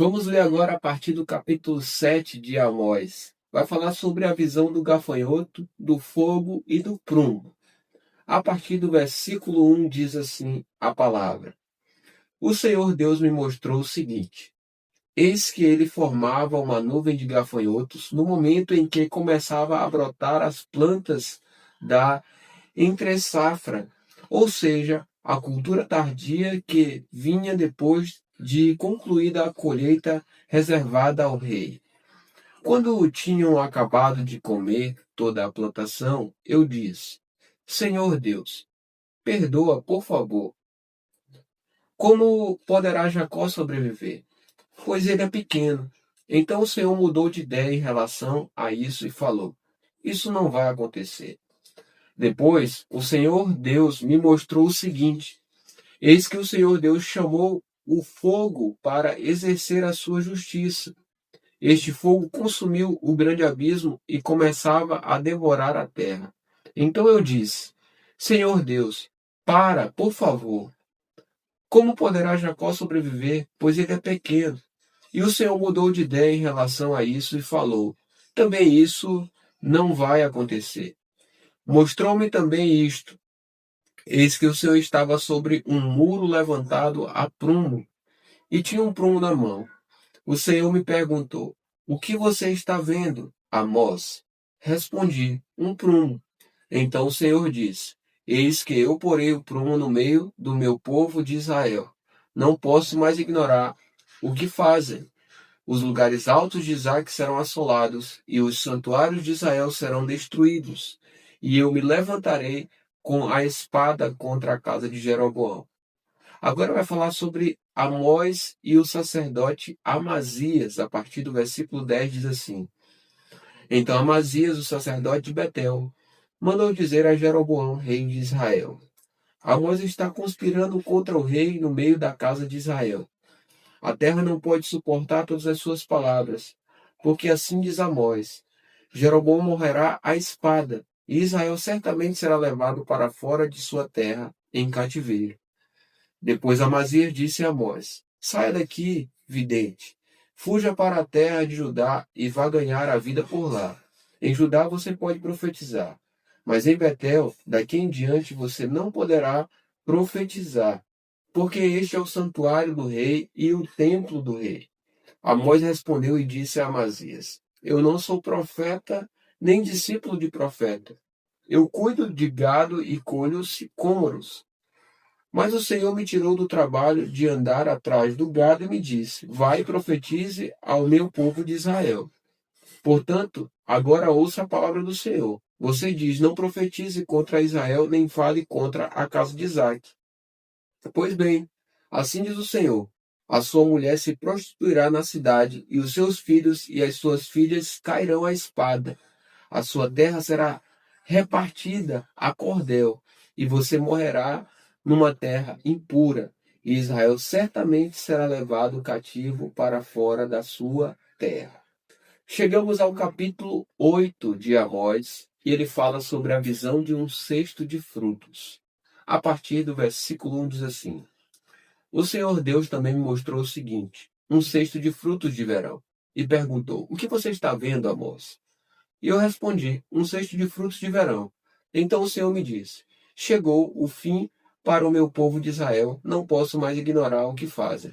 Vamos ler agora a partir do capítulo 7 de Amós. Vai falar sobre a visão do gafanhoto, do fogo e do prumo. A partir do versículo 1 diz assim a palavra: O Senhor Deus me mostrou o seguinte: eis que ele formava uma nuvem de gafanhotos no momento em que começava a brotar as plantas da entre-safra, ou seja, a cultura tardia que vinha depois de concluída a colheita reservada ao rei. Quando tinham acabado de comer toda a plantação, eu disse: Senhor Deus, perdoa, por favor. Como poderá Jacó sobreviver? Pois ele é pequeno. Então o Senhor mudou de ideia em relação a isso e falou: Isso não vai acontecer. Depois, o Senhor Deus me mostrou o seguinte: eis que o Senhor Deus chamou o fogo para exercer a sua justiça. Este fogo consumiu o grande abismo e começava a devorar a terra. Então eu disse: Senhor Deus, para, por favor. Como poderá Jacó sobreviver, pois ele é pequeno? E o Senhor mudou de ideia em relação a isso e falou: Também isso não vai acontecer. Mostrou-me também isto: eis que o Senhor estava sobre um muro levantado a prumo, e tinha um prumo na mão. O Senhor me perguntou: O que você está vendo, Amós? Respondi: Um prumo. Então o Senhor disse: Eis que eu porei o prumo no meio do meu povo de Israel. Não posso mais ignorar o que fazem. Os lugares altos de Isaac serão assolados, e os santuários de Israel serão destruídos. E eu me levantarei com a espada contra a casa de Jeroboão. Agora vai falar sobre Amós e o sacerdote Amazias. A partir do versículo 10 diz assim: Então Amazias, o sacerdote de Betel, mandou dizer a Jeroboão, rei de Israel: Amós está conspirando contra o rei no meio da casa de Israel. A terra não pode suportar todas as suas palavras, porque assim diz Amós: Jeroboão morrerá à espada, e Israel certamente será levado para fora de sua terra em cativeiro. Depois Amazias disse a Amós: Saia daqui, vidente. Fuja para a terra de Judá e vá ganhar a vida por lá. Em Judá você pode profetizar, mas em Betel, daqui em diante, você não poderá profetizar, porque este é o santuário do rei e o templo do rei. Amós respondeu e disse a Amazias: Eu não sou profeta, nem discípulo de profeta. Eu cuido de gado e colho sicômoros. Mas o Senhor me tirou do trabalho de andar atrás do gado e me disse: Vai e profetize ao meu povo de Israel. Portanto, agora ouça a palavra do Senhor. Você diz: Não profetize contra Israel, nem fale contra a casa de Isaque. Pois bem, assim diz o Senhor: a sua mulher se prostituirá na cidade, e os seus filhos e as suas filhas cairão à espada. A sua terra será repartida a cordel, e você morrerá numa terra impura, e Israel certamente será levado cativo para fora da sua terra. Chegamos ao capítulo 8 de Amós, e ele fala sobre a visão de um cesto de frutos. A partir do versículo 1 diz assim: O Senhor Deus também me mostrou o seguinte: um cesto de frutos de verão, e perguntou: O que você está vendo, Amós? E eu respondi: Um cesto de frutos de verão. Então o Senhor me disse: Chegou o fim para o meu povo de Israel, não posso mais ignorar o que fazem.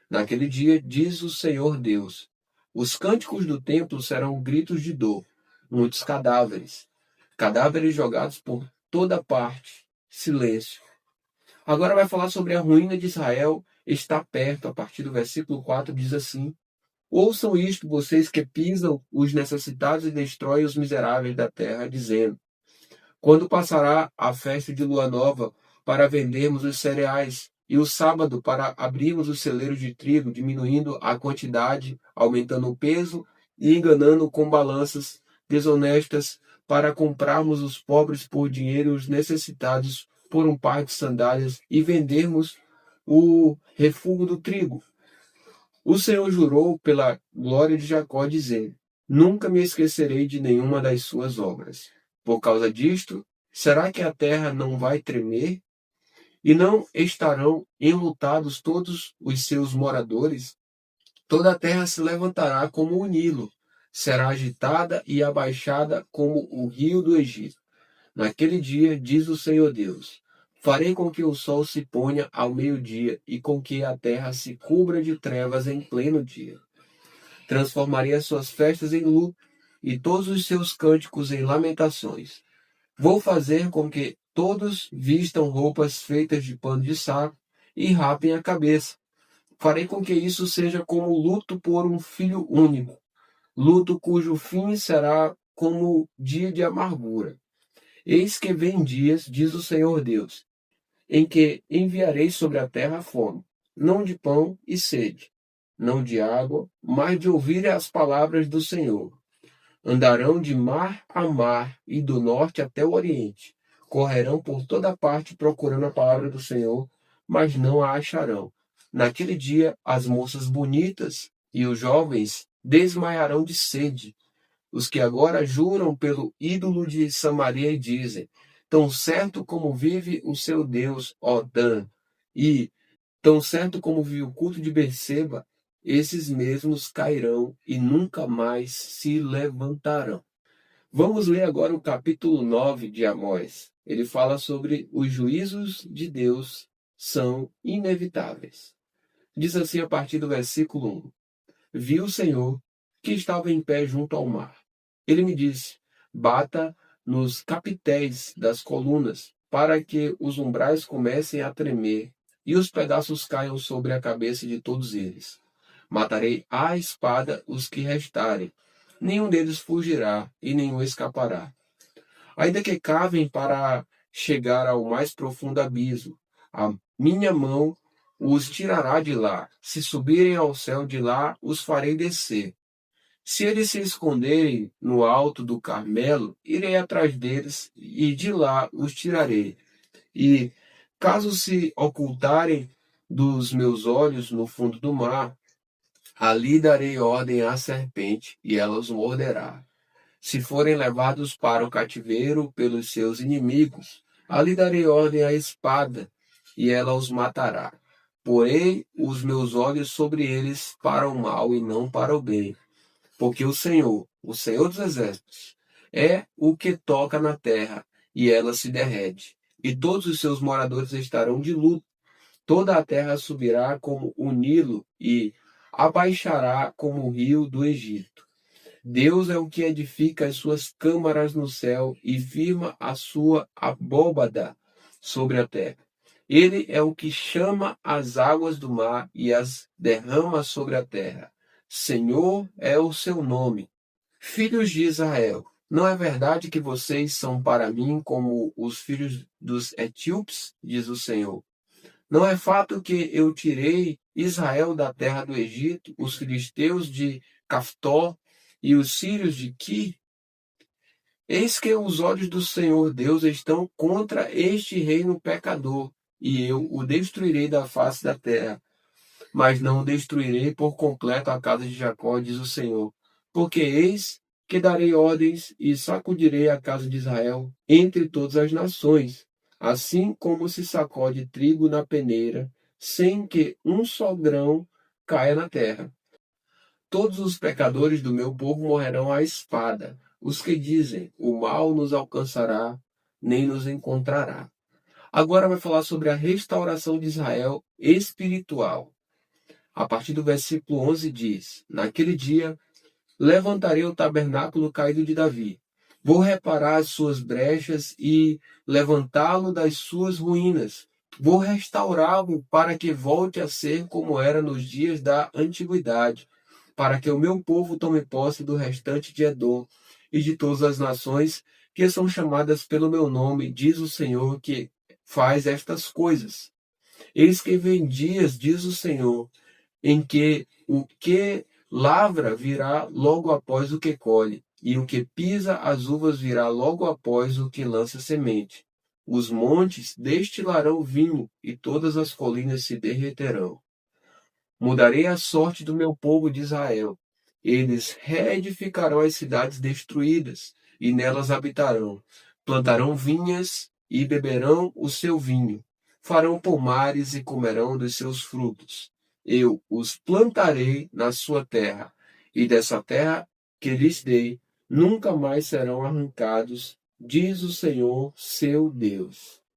Naquele dia, diz o Senhor Deus: Os cânticos do templo serão gritos de dor, muitos cadáveres, cadáveres jogados por toda parte, silêncio. Agora vai falar sobre a ruína de Israel, está perto, a partir do versículo 4 diz assim: Ouçam isto, vocês que pisam os necessitados e destroem os miseráveis da terra, dizendo: Quando passará a festa de lua nova para vendermos os cereais, e o sábado para abrirmos os celeiros de trigo, diminuindo a quantidade, aumentando o peso e enganando com balanças desonestas para comprarmos os pobres por dinheiro e os necessitados por um par de sandálias e vendermos o refúgio do trigo? O Senhor jurou pela glória de Jacó, dizendo: Nunca me esquecerei de nenhuma das suas obras. Por causa disto, será que a terra não vai tremer? E não estarão enlutados todos os seus moradores? Toda a terra se levantará como o Nilo, será agitada e abaixada como o rio do Egito. Naquele dia, diz o Senhor Deus, farei com que o sol se ponha ao meio-dia e com que a terra se cubra de trevas em pleno dia. Transformarei as suas festas em luto e todos os seus cânticos em lamentações. Vou fazer com que todos vistam roupas feitas de pano de saco e rapem a cabeça. Farei com que isso seja como luto por um filho único, luto cujo fim será como dia de amargura. Eis que vem dias, diz o Senhor Deus, em que enviarei sobre a terra fome, não de pão e sede, não de água, mas de ouvir as palavras do Senhor. Andarão de mar a mar e do norte até o oriente. Correrão por toda parte procurando a palavra do Senhor, mas não a acharão. Naquele dia, as moças bonitas e os jovens desmaiarão de sede. Os que agora juram pelo ídolo de Samaria e dizem: tão certo como vive o seu Deus, ó Dan, e tão certo como vive o culto de Berseba, esses mesmos cairão e nunca mais se levantarão. Vamos ler agora o capítulo 9 de Amós. Ele fala sobre os juízos de Deus são inevitáveis. Diz assim a partir do versículo 1. Vi o Senhor que estava em pé junto ao mar. Ele me disse: bata nos capitéis das colunas, para que os umbrais comecem a tremer e os pedaços caiam sobre a cabeça de todos eles. Matarei à espada os que restarem. Nenhum deles fugirá e nenhum escapará. Ainda que cavem para chegar ao mais profundo abismo, a minha mão os tirará de lá. Se subirem ao céu, de lá os farei descer. Se eles se esconderem no alto do Carmelo, irei atrás deles e de lá os tirarei. E, caso se ocultarem dos meus olhos no fundo do mar, ali darei ordem à serpente e ela os morderá. Se forem levados para o cativeiro pelos seus inimigos, ali darei ordem à espada e ela os matará. Porei os meus olhos sobre eles para o mal e não para o bem. Porque o Senhor dos Exércitos, é o que toca na terra, e ela se derrete, e todos os seus moradores estarão de luto. Toda a terra subirá como o Nilo e abaixará como o rio do Egito. Deus é o que edifica as suas câmaras no céu e firma a sua abóbada sobre a terra. Ele é o que chama as águas do mar e as derrama sobre a terra. Senhor é o seu nome. Filhos de Israel, não é verdade que vocês são para mim como os filhos dos etíopes, diz o Senhor? Não é fato que eu tirei Israel da terra do Egito, os filisteus de Caftor e os sírios de Qui? Eis que os olhos do Senhor Deus estão contra este reino pecador, e eu o destruirei da face da terra. Mas não destruirei por completo a casa de Jacó, diz o Senhor. Porque eis que darei ordens e sacudirei a casa de Israel entre todas as nações, assim como se sacode trigo na peneira, sem que um só grão caia na terra. Todos os pecadores do meu povo morrerão à espada. Os que dizem, o mal nos alcançará, nem nos encontrará. Agora vai falar sobre a restauração de Israel espiritual. A partir do versículo 11 diz: naquele dia levantarei o tabernáculo caído de Davi. Vou reparar as suas brechas e levantá-lo das suas ruínas. Vou restaurá-lo para que volte a ser como era nos dias da antiguidade, para que o meu povo tome posse do restante de Edom e de todas as nações que são chamadas pelo meu nome, diz o Senhor que faz estas coisas. Eis que vem dias, diz o Senhor, em que o que lavra virá logo após o que colhe, e o que pisa as uvas virá logo após o que lança semente. Os montes destilarão vinho, e todas as colinas se derreterão. Mudarei a sorte do meu povo de Israel. Eles reedificarão as cidades destruídas, e nelas habitarão. Plantarão vinhas e beberão o seu vinho. Farão pomares e comerão dos seus frutos. eu os plantarei na sua terra, e dessa terra que lhes dei, nunca mais serão arrancados, diz o Senhor seu Deus.